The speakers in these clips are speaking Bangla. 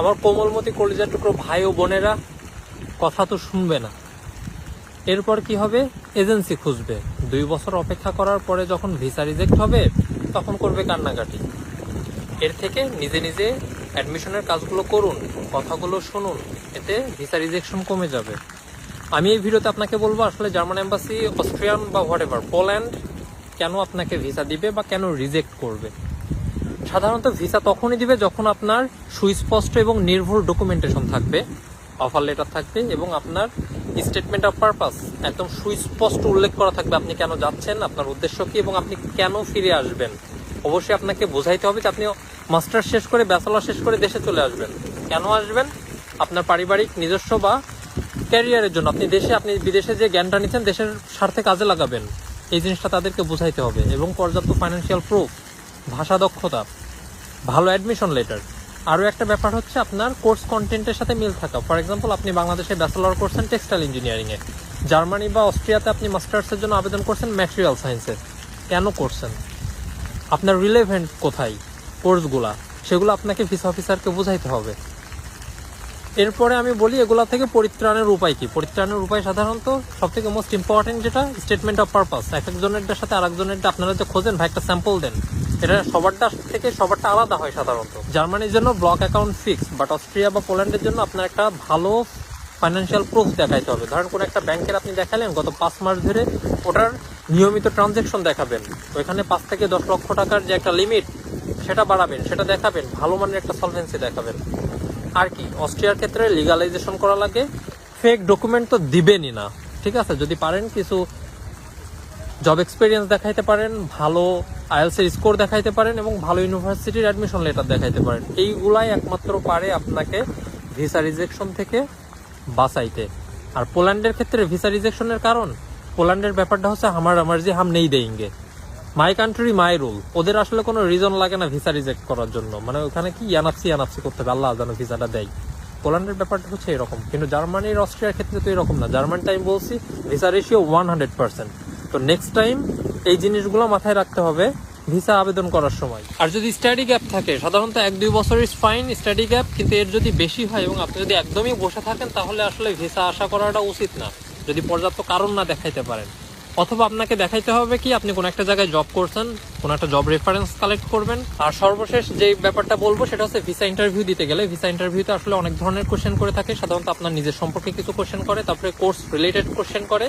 আমার কোমলমতি কলিজার টুকরো ভাই ও বোনেরা, কথা তো শুনবে না। এরপর কি হবে? এজেন্সি খুঁজবে। 2 বছর অপেক্ষা করার পরে যখন ভিসা রিজেক্ট হবে তখন করবে কান্নাকাটি। এর থেকে নিজে নিজে অ্যাডমিশনের কাজগুলো করুন, কথাগুলো শুনুন, এতে ভিসা রিজেকশন কমে যাবে। আমি এই ভিডিওতে আপনাকে বলবো আসলে জার্মান এম্বাসি, অস্ট্রিয়ান বা হোয়াটএভার পোল্যান্ড কেন আপনাকে ভিসা দিবে বা কেন রিজেক্ট করবে। সাধারণত ভিসা তখনই দিবে যখন আপনার সুস্পষ্ট এবং নির্ভুল ডকুমেন্টেশন থাকবে, অফার লেটার থাকবে এবং আপনার স্টেটমেন্ট অফ পারপাস একদম সুস্পষ্ট উল্লেখ করা থাকবে আপনি কেন যাচ্ছেন, আপনার উদ্দেশ্য কি এবং আপনি কেন ফিরে আসবেন। অবশ্যই আপনাকে বোঝাইতে হবে যে আপনি মাস্টার শেষ করে, ব্যাচেলর শেষ করে দেশে চলে আসবেন। কেন আসবেন? আপনার পারিবারিক, নিজস্ব বা ক্যারিয়ারের জন্য। আপনি বিদেশে যে জ্ঞানটা নিচ্ছেন দেশের স্বার্থে কাজে লাগাবেন, এই জিনিসটা তাদেরকে বোঝাইতে হবে। এবং পর্যাপ্ত ফাইন্যান্সিয়াল প্রুফ, ভাষা দক্ষতা, ভালো অ্যাডমিশন লেটার। আরও একটা ব্যাপার হচ্ছে আপনার কোর্স কন্টেন্টের সাথে মিল থাকা। ফর এক্সাম্পল, আপনি বাংলাদেশে ব্যাচেলর করছেন টেক্সটাইল ইঞ্জিনিয়ারিংয়ে, জার্মানি বা অস্ট্রিয়াতে আপনি মাস্টার্সের জন্য আবেদন করছেন ম্যাটেরিয়াল সায়েন্সে। কেন করছেন? আপনার রিলেভেন্ট কোথায় কোর্সগুলা, সেগুলো আপনাকে ভিসা অফিসারকে বোঝাইতে হবে। এরপরে আমি বলি এগুলা থেকে পরিত্রাণের উপায় কি। পরিত্রাণের উপায় সাধারণত সবথেকে মোস্ট ইম্পর্টেন্ট যেটা, স্টেটমেন্ট অফ পারপাস। একজনেরটার সাথে আরেকজনেরটা আপনারা যে খোঁজেন, ভাই একটা স্যাম্পল দেন, এটা সবারটা থেকে সবারটা আলাদা হয় সাধারণত। জার্মানির জন্য block account fix, but Austria বা পোল্যান্ডের জন্য আপনার একটা ভালো ফাইন্যান্সিয়াল প্রুফ দেখাইতে হবে। ধরেন কোনো একটা ব্যাংকের আপনি দেখালেন গত 5 মাস ধরে ওটার নিয়মিত ট্রানজ্যাকশন দেখাবেন, ওইখানে 5 থেকে 10 লক্ষ টাকার যে একটা লিমিট সেটা বাড়াবেন, সেটা দেখাবেন, ভালো মানের একটা সলভেন্সি দেখাবেন। আর কি, অস্ট্রিয়ার ক্ষেত্রে লিগালাইজেশন করা লাগে। ফেক ডকুমেন্ট তো দিবেনই না, ঠিক আছে। যদি পারেন কিছু জব এক্সপিরিয়েন্স দেখাইতে পারেন, ভালো আইএলটিএস এর স্কোর দেখাইতে পারেন এবং ভালো ইউনিভার্সিটির অ্যাডমিশন লেটার দেখাইতে পারেন। এইগুলাই একমাত্র পারে আপনাকে ভিসা রিজেকশন থেকে বাঁচাইতে। আর পোল্যান্ডের ক্ষেত্রে ভিসা রিজেকশনের কারণ, পোল্যান্ডের ব্যাপারটা হচ্ছে হামার মার্জি হাম নেই দেইঙ্গে, মাই কান্ট্রি মাই রুল। ওদের আসলে কোনো রিজন লাগে না ভিসা রিজেক্ট করার জন্য, মানে ওখানে কি ইয়ানাপসি করতে হবে, আল্লাহ যেন ভিসাটা দেয়। পোল্যান্ডের ব্যাপারটা হচ্ছে এরকম, কিন্তু জার্মানির, অস্ট্রিয়ার ক্ষেত্রে তো এরকম না। জার্মানিটা আমি বলছি ভিসা রেশিও 100%। তো নেক্সট টাইম এই জিনিসগুলো মাথায় রাখতে হবে ভিসা আবেদন করার সময়। আর যদি স্টাডি গ্যাপ থাকে, সাধারণত 1-2 বছর ইজ ফাইন স্টাডি গ্যাপ, কিন্তু এর যদি বেশি হয় এবং আপনি যদি একদমই বসে থাকেন তাহলে আসলে ভিসা আশা করাটা উচিত না, যদি পর্যাপ্ত কারণ না দেখাইতে পারেন। অথবা আপনাকে দেখাইতে হবে কি আপনি কোনো একটা জায়গায় জব করছেন, কোনো একটা জব রেফারেন্স কালেক্ট করবেন। আর সর্বশেষ যে ব্যাপারটা বলবো সেটা হচ্ছে ভিসা ইন্টারভিউ দিতে গেলে, ভিসা ইন্টারভিউতে আসলে অনেক ধরনের কোশ্চেন করে থাকে। সাধারণত আপনার নিজের সম্পর্কে কিছু কোশ্চেন করে, তারপরে কোর্স রিলেটেড কোশ্চেন করে,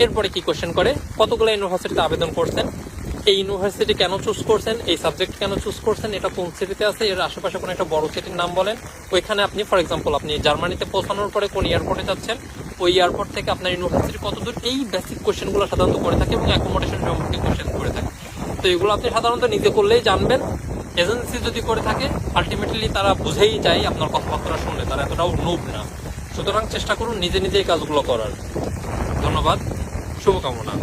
এরপরে কি কোশ্চেন করে, কতগুলো ইউনিভার্সিটিতে আবেদন করছেন, এই ইউনিভার্সিটি কেন চুজ করছেন, এই সাবজেক্ট কেন চুজ করছেন, এটা কোন সিটিতে আছে, এর আশেপাশে কোনো একটা বড় সিটির নাম বলেন। ওইখানে আপনি ফর এক্সাম্পল আপনি জার্মানিতে পৌঁছানোর পরে কোন এয়ারপোর্টে যাচ্ছেন, ওই এয়ারপোর্ট থেকে আপনার ইউনিভার্সিটি কত দূর, এই বেসিক কোশ্চেনগুলো সাধারণত করে থাকে এবং অ্যাকোমোডেশন সম্পর্কে কোশ্চেন করে থাকে। তো এগুলো আপনি সাধারণত নিজে করলেই জানবেন। এজেন্সি যদি করে থাকে আলটিমেটলি তারা বুঝেই যায় আপনার কথাবার্তা শুনলে, তারা এতটাও নুব না। সুতরাং চেষ্টা করুন নিজে নিজে এই কাজগুলো করার। ধন্যবাদ, শুভকামনা।